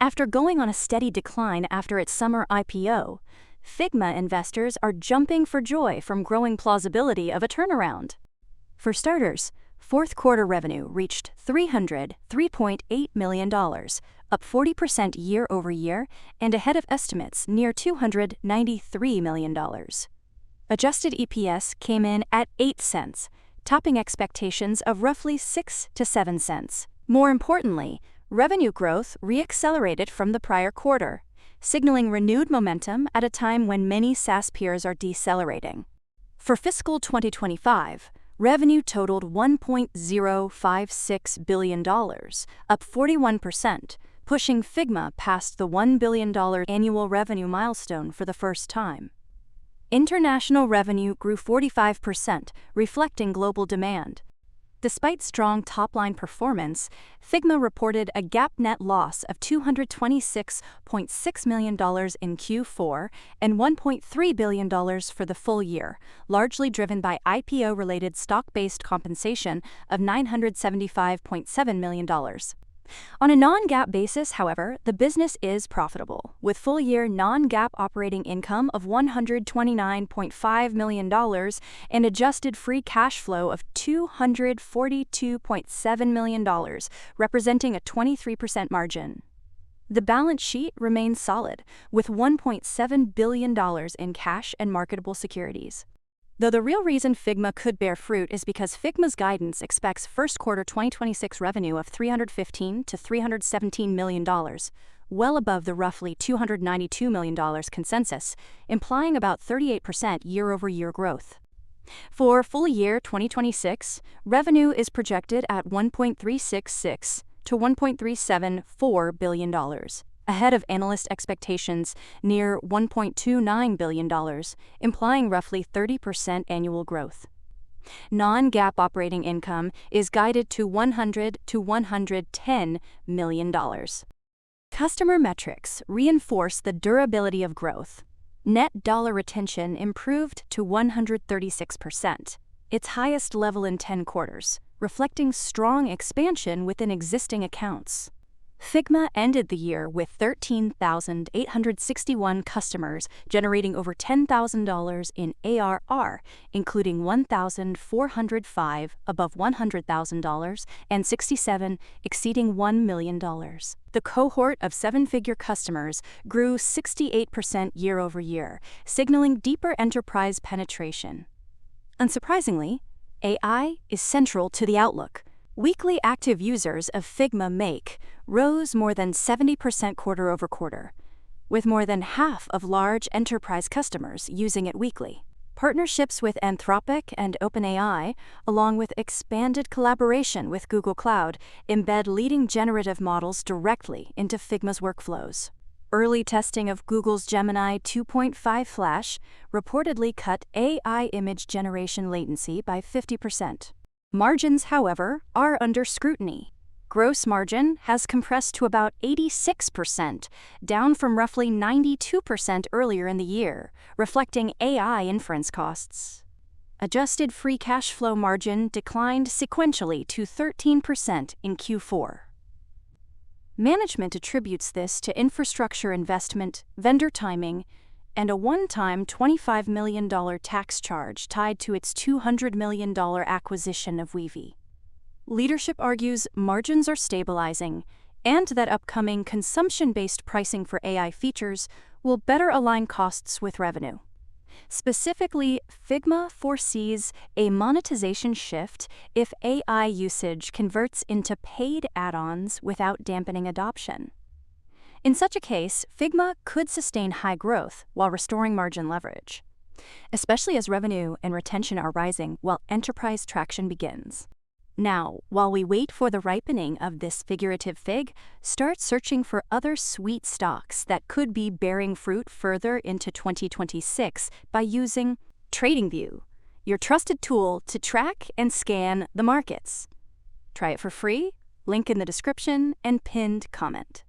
After going on a steady decline after its summer IPO, Figma investors are jumping for joy from growing plausibility of a turnaround. For starters, fourth quarter revenue reached $303.8 million, up 40% year over year and ahead of estimates near $293 million. Adjusted EPS came in at 8 cents, topping expectations of roughly 6 to 7 cents. More importantly, revenue growth re-accelerated from the prior quarter, signaling renewed momentum at a time when many SaaS peers are decelerating. For fiscal 2025, revenue totaled $1.056 billion, up 41%, pushing Figma past the $1 billion annual revenue milestone for the first time. International revenue grew 45%, reflecting global demand. Despite strong top-line performance, Figma reported a GAAP net loss of $226.6 million in Q4 and $1.3 billion for the full year, largely driven by IPO-related stock-based compensation of $975.7 million. On a non-GAAP basis, however, the business is profitable, with full-year non-GAAP operating income of $129.5 million and adjusted free cash flow of $242.7 million, representing a 23% margin. The balance sheet remains solid, with $1.7 billion in cash and marketable securities. Though the real reason Figma could bear fruit is because Figma's guidance expects first quarter 2026 revenue of $315 to $317 million, well above the roughly $292 million consensus, implying about 38% year-over-year growth. For full year 2026, revenue is projected at $1.366 to $1.374 billion, ahead of analyst expectations near $1.29 billion, implying roughly 30% annual growth. Non-GAAP operating income is guided to $100 to $110 million. Customer metrics reinforce the durability of growth. Net dollar retention improved to 136%, its highest level in 10 quarters, reflecting strong expansion within existing accounts. Figma ended the year with 13,861 customers, generating over $10,000 in ARR, including 1,405 above $100,000 and 67 exceeding $1 million. The cohort of seven-figure customers grew 68% year over year, signaling deeper enterprise penetration. Unsurprisingly, AI is central to the outlook. Weekly active users of Figma Make rose more than 70% quarter over quarter, with more than half of large enterprise customers using it weekly. Partnerships with Anthropic and OpenAI, along with expanded collaboration with Google Cloud, embed leading generative models directly into Figma's workflows. Early testing of Google's Gemini 2.5 Flash reportedly cut AI image generation latency by 50%. Margins, however, are under scrutiny. Gross margin has compressed to about 86%, down from roughly 92% earlier in the year, reflecting AI inference costs. Adjusted free cash flow margin declined sequentially to 13% in Q4. Management attributes this to infrastructure investment, vendor timing, and a one-time $25 million tax charge tied to its $200 million acquisition of Weavy. Leadership argues margins are stabilizing and that upcoming consumption-based pricing for AI features will better align costs with revenue. Specifically, Figma foresees a monetization shift if AI usage converts into paid add-ons without dampening adoption. In such a case, Figma could sustain high growth while restoring margin leverage, especially as revenue and retention are rising while enterprise traction begins. Now, while we wait for the ripening of this figurative fig, start searching for other sweet stocks that could be bearing fruit further into 2026 by using TradingView, your trusted tool to track and scan the markets. Try it for free, link in the description and pinned comment.